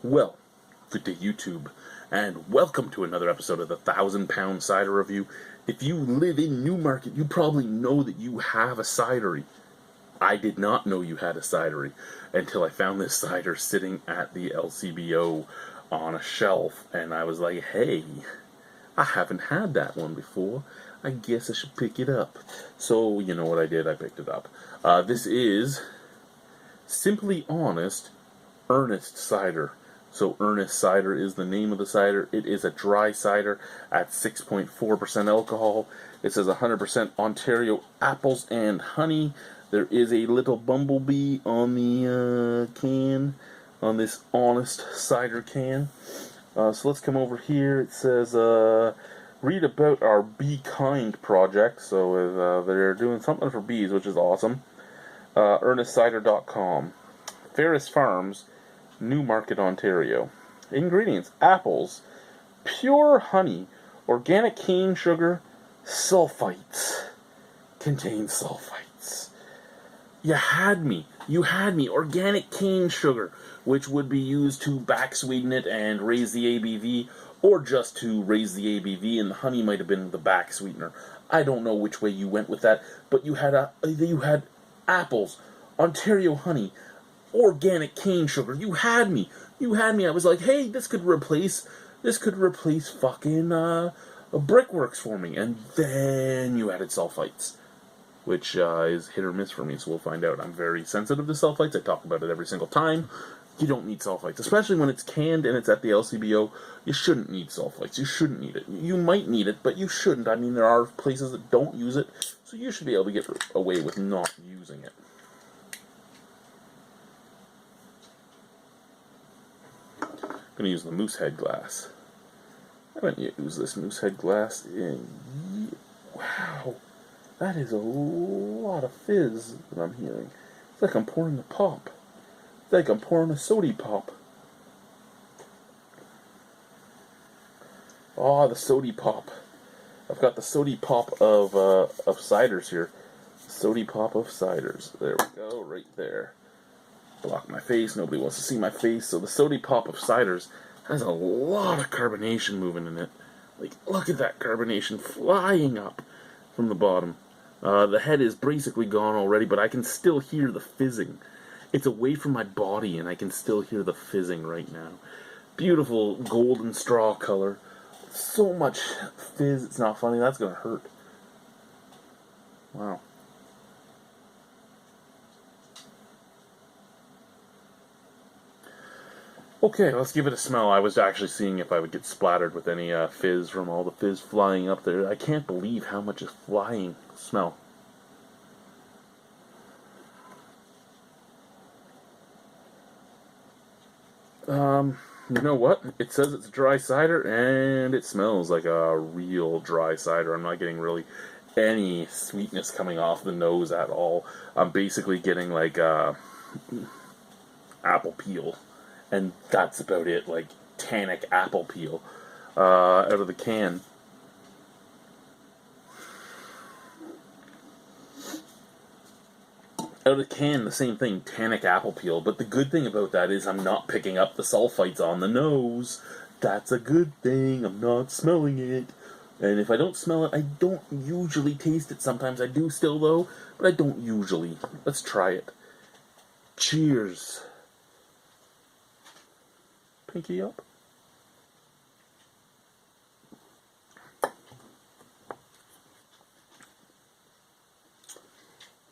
Well, good day YouTube, and welcome to another episode of the 1,000 Pound Cider Review. If you live in Newmarket, you probably know that you have a cidery. I did not know you had a cidery until I found this cider sitting at the LCBO on a shelf, and I was like, hey, I haven't had that one before. I guess I should pick it up. So, you know what I did? I picked it up. This is Simply Honest Earnest Cider. So Earnest Cider is the name of the cider. It is a dry cider at 6.4% alcohol. It says 100% Ontario apples and honey. There is a little bumblebee on the can, on this Honest Cider can. So let's come over here. It says, read about our Be Kind project. So they're doing something for bees, which is awesome. EarnestCider.com. Ferris Farms, Newmarket, Ontario. Ingredients: apples, pure honey, organic cane sugar, sulfites. Contains sulfites. You had me. Organic cane sugar, which would be used to back sweeten it and raise the ABV, or just to raise the ABV, and the honey might have been the back sweetener. I don't know which way you went with that, but you had apples, Ontario honey, organic cane sugar. You had me. I was like, hey, this could replace fucking Brickworks for me. And then you added sulfites, which is hit or miss for me, so we'll find out. I'm very sensitive to sulfites. I talk about it every single time. You don't need sulfites, especially when it's canned and it's at the LCBO. You shouldn't need sulfites. You shouldn't need it. You might need it, but you shouldn't. I mean, there are places that don't use it, so you should be able to get away with not using it. I'm going to use the Moosehead glass. I haven't yet used this Moosehead glass in... Wow, that is a lot of fizz that I'm hearing. It's like I'm pouring a pop. It's like I'm pouring a sody pop. Oh, the sody pop. I've got the sody pop of ciders here. Sody pop of ciders. There we go, right there. Block my face. Nobody wants to see my face. So the sody pop of ciders has a lot of carbonation moving in it. Like, look at that carbonation flying up from the bottom. The head is basically gone already, but I can still hear the fizzing. It's away from my body, and I can still hear the fizzing right now. Beautiful golden straw color. So much fizz, it's not funny. That's going to hurt. Wow. Okay, let's give it a smell. I was actually seeing if I would get splattered with any fizz from all the fizz flying up there. I can't believe how much is flying. Smell. You know what? It says it's a dry cider, and it smells like a real dry cider. I'm not getting really any sweetness coming off the nose at all. I'm basically getting like apple peel. And that's about it, like tannic apple peel out of the can. Out of the can, the same thing, tannic apple peel. But the good thing about that is I'm not picking up the sulfites on the nose. That's a good thing. I'm not smelling it. And if I don't smell it, I don't usually taste it. Sometimes I do still, though, but I don't usually. Let's try it. Cheers. Pinky up.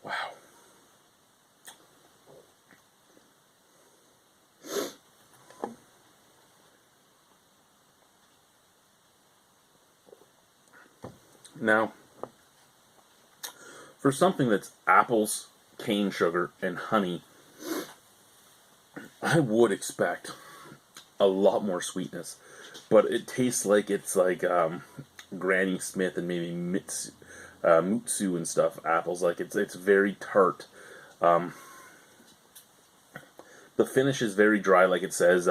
Wow. Now, for something that's apples, cane sugar, and honey, I would expect a lot more sweetness, but it tastes like it's like Granny Smith and maybe Mutsu and stuff apples. Like it's very tart. The finish is very dry, like it says.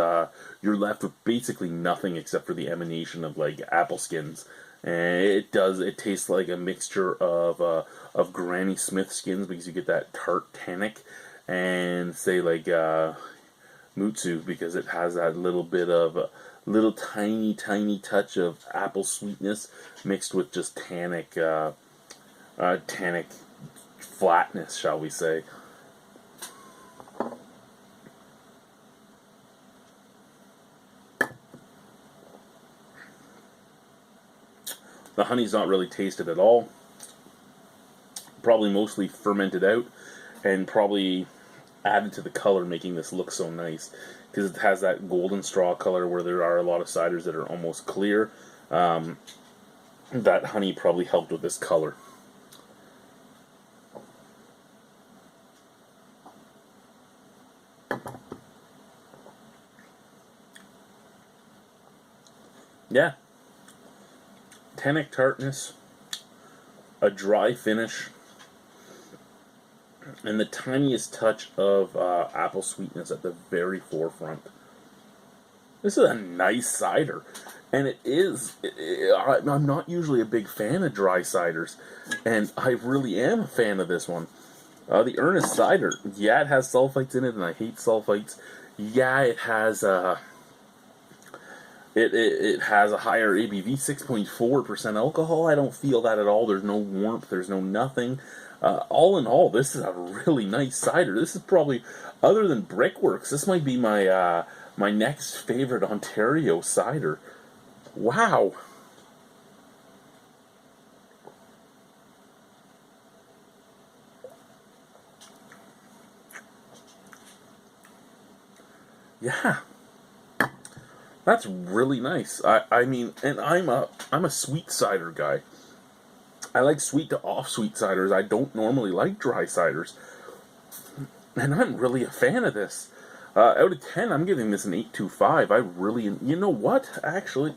You're left with basically nothing except for the emanation of like apple skins, and it tastes like a mixture of Granny Smith skins, because you get that tart tannic, and say like Mutsu, because it has that little bit of little tiny touch of apple sweetness mixed with just tannic flatness, shall we say. The honey's not really tasted at all. Probably mostly fermented out and probably added to the color, making this look so nice, because it has that golden straw color where there are a lot of ciders that are almost clear. That honey probably helped with this color. Yeah. Tannic tartness, a dry finish, and the tiniest touch of apple sweetness at the very forefront. This is a nice cider, and it is. I'm not usually a big fan of dry ciders, and I really am a fan of this one. The Earnest cider, yeah, it has sulfites in it, and I hate sulfites. Yeah, it has it has a higher ABV, 6.4% alcohol. I don't feel that at all. There's no warmth. There's no nothing. All in all, this is a really nice cider. This is probably, other than Brickworks, this might be my my next favorite Ontario cider. Wow. Yeah. That's really nice. I mean, and I'm a sweet cider guy. I like sweet to off sweet ciders. I don't normally like dry ciders. And I'm really a fan of this. Out of 10, I'm giving this an 8.25. I really, you know what? Actually,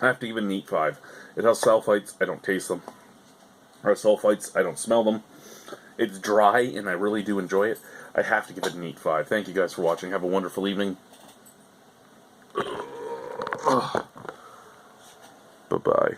I have to give it an 8.5. It has sulfites. I don't taste them. Or sulfites. I don't smell them. It's dry, and I really do enjoy it. I have to give it an 8.5. Thank you guys for watching. Have a wonderful evening. Bye-bye.